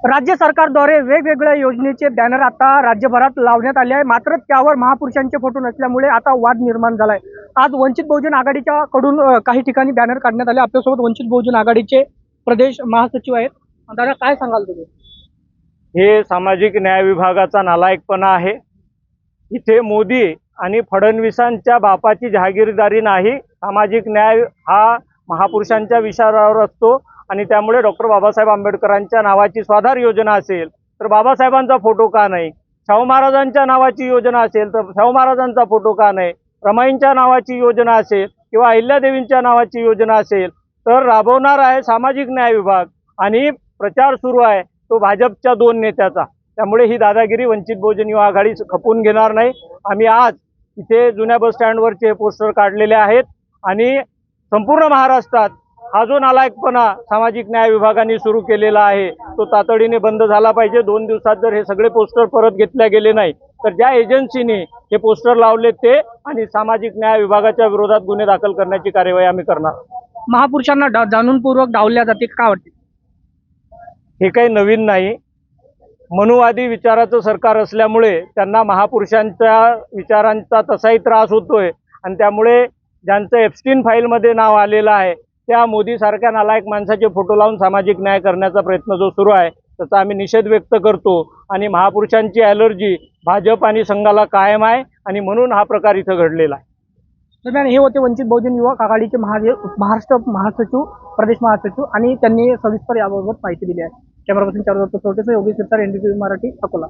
राज्य सरकारद्वारे वेगवेगळ्या योजनेचे बॅनर आता राज्यभरात लावण्यात आले आहे, मात्र त्यावर महापुरुषांचे फोटो नसल्यामुळे आता वाद निर्माण झालाय। आज वंचित बहुजन आघाडीच्या कडून काही ठिकाणी बॅनर काढण्यात आले। आपल्यासोबत वंचित बहुजन आघाडीचे प्रदेश महासचिव आहेत। दादा, काय सांगाल तुम्ही? हे सामाजिक न्याय विभागाचा नालायकपणा आहे। इथे मोदी आणि फडणवीसांच्या बापाची जहागीरदारी नाही। सामाजिक न्याय हा महापुरुषांच्या विचारावर असतो आणि त्यामुळे डॉक्टर बाबासाहेब आंबेडकरांच्या नावाची स्वाधार योजना असेल तर बाबासाहेबांचा फोटो का नाही, शाहू महाराजांच्या नावाची योजना असेल तर शाहू महाराजांचा फोटो का नाही, रमाईंच्या नावाची योजना असेल किंवा अहिल्यादेवींच्या नावाची योजना असेल तर राबवणार आहे सामाजिक न्याय विभाग आणि प्रचार सुरू आहे तो भाजपच्या 2 नेत्याचा। त्यामुळे ही दादागिरी वंचित बहुजन युवा आघाडी खपून घेणार नाही। आम्ही आज इथे जुन्या बस स्टँडवरचे पोस्टर काढलेले आहेत आणि संपूर्ण महाराष्ट्रात हा जो नालायकपणा सामाजिक न्याय विभागाने सुरू केलेला आहे तो तातडीने बंद झाला पाहिजे। 2 दिवसात जर हे सगळे पोस्टर परत घेतले गेले नाही तर ज्या एजन्सीने हे पोस्टर लावले ते आणि सामाजिक न्याय विभागाच्या विरोधात गुन्हे दाखल करण्याची कार्यवाही आम्ही करणार। महापुरुषांना जाणूनपूर्वक डावल्या जाते का वाटते? हे काही नवीन नाही। मनुवादी विचाराचं सरकार असल्यामुळे त्यांना महापुरुषांच्या विचारांचा तसाही त्रास होतोय आणि त्यामुळे ज्यांचं एप्स्टीन फाईलमध्ये नाव आलेलं आहे त्या मोदी सारख्या नालायक माणसाचे फोटो लावून सामाजिक न्याय करण्याचा प्रयत्न जो सुरू आहे त्याचा आम्ही निषेध व्यक्त करतो आणि महापुरुषांची ॲलर्जी भाजप आणि संघाला कायम आहे आणि म्हणून हा प्रकार इथं घडलेला आहे। दरम्यान हे होते वंचित बहुजन युवक आघाडीचे महाराष्ट्र महासचिव, प्रदेश महासचिव आणि त्यांनी सविस्तर याबाबत माहिती दिली आहे। कॅमेरा पर्सन चारुदत्त सोटेसह योगेश सिरसाट, NDTV मराठी, अकोला।